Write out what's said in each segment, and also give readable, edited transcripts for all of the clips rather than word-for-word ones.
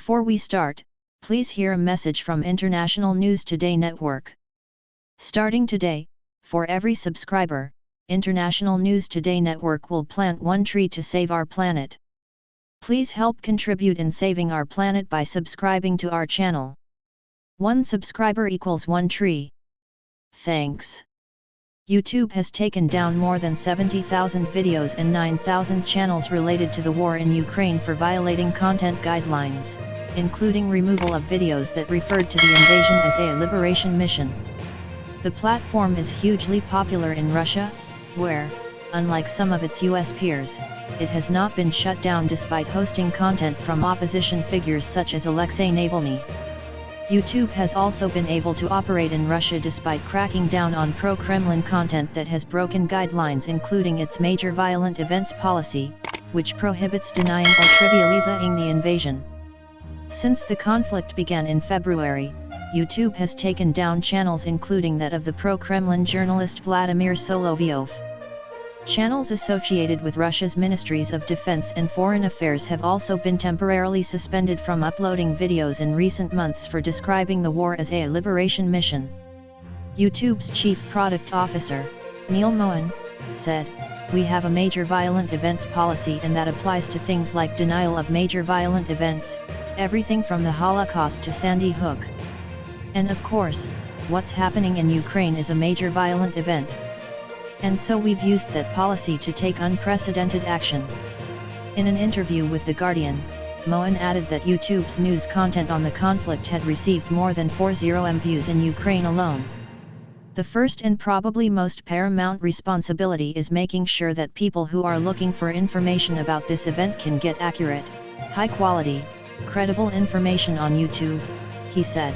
Before we start, please hear a message from International News Today Network. Starting today, for every subscriber, International News Today Network will plant one tree to save our planet. Please help contribute in saving our planet by subscribing to our channel. One subscriber equals one tree. Thanks. YouTube has taken down more than 70,000 videos and 9,000 channels related to the war in Ukraine for violating content guidelines, including removal of videos that referred to the invasion as a liberation mission. The platform is hugely popular in Russia, where, unlike some of its US peers, it has not been shut down despite hosting content from opposition figures such as Alexei Navalny. YouTube has also been able to operate in Russia despite cracking down on pro-Kremlin content that has broken guidelines, including its major violent events policy, which prohibits denying or trivializing the invasion. Since the conflict began in February, YouTube has taken down channels including that of the pro-Kremlin journalist Vladimir Solovyov. Channels associated with Russia's Ministries of Defense and Foreign Affairs have also been temporarily suspended from uploading videos in recent months for describing the war as a liberation mission. YouTube's chief product officer, Neil Mohan, said, "We have a major violent events policy, and that applies to things like denial of major violent events, everything from the Holocaust to Sandy Hook. And of course, what's happening in Ukraine is a major violent event. And so we've used that policy to take unprecedented action." In an interview with The Guardian, Mohan added that YouTube's news content on the conflict had received more than 40 million views in Ukraine alone. "The first and probably most paramount responsibility is making sure that people who are looking for information about this event can get accurate, high-quality, credible information on YouTube," he said.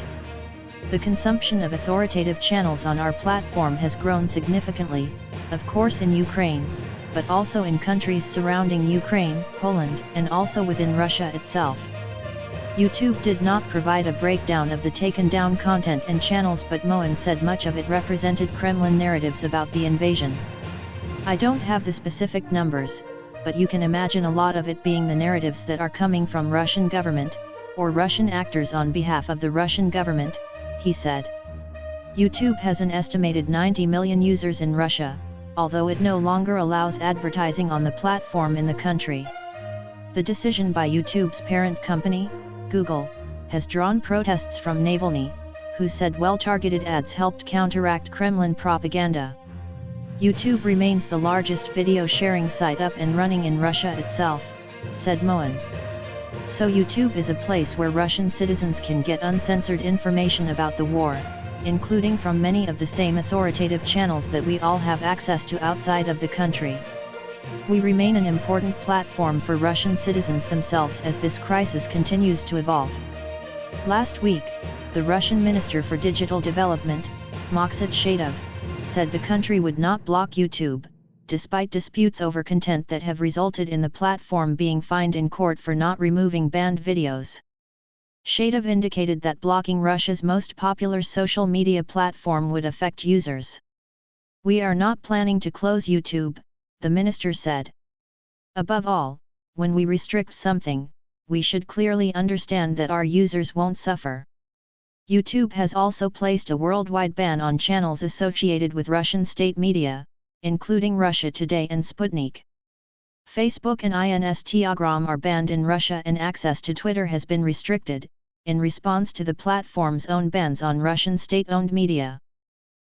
"The consumption of authoritative channels on our platform has grown significantly, of course in Ukraine, but also in countries surrounding Ukraine, Poland, and also within Russia itself." YouTube did not provide a breakdown of the taken down content and channels, but Mohan said much of it represented Kremlin narratives about the invasion. "I don't have the specific numbers, but you can imagine a lot of it being the narratives that are coming from Russian government, or Russian actors on behalf of the Russian government," he said. YouTube has an estimated 90 million users in Russia, although it no longer allows advertising on the platform in the country. The decision by YouTube's parent company, Google, has drawn protests from Navalny, who said well-targeted ads helped counteract Kremlin propaganda. YouTube remains the largest video sharing site up and running in Russia itself, said Mohan. "So YouTube is a place where Russian citizens can get uncensored information about the war, including from many of the same authoritative channels that we all have access to outside of the country. We remain an important platform for Russian citizens themselves as this crisis continues to evolve." Last week, the Russian Minister for Digital Development, Maksut Shadov, said the country would not block YouTube, despite disputes over content that have resulted in the platform being fined in court for not removing banned videos. Shadov indicated that blocking Russia's most popular social media platform would affect users. "We are not planning to close YouTube," the minister said. "Above all, when we restrict something, we should clearly understand that our users won't suffer." YouTube has also placed a worldwide ban on channels associated with Russian state media, including Russia Today and Sputnik. Facebook and Instagram are banned in Russia, and access to Twitter has been restricted, in response to the platform's own bans on Russian state-owned media.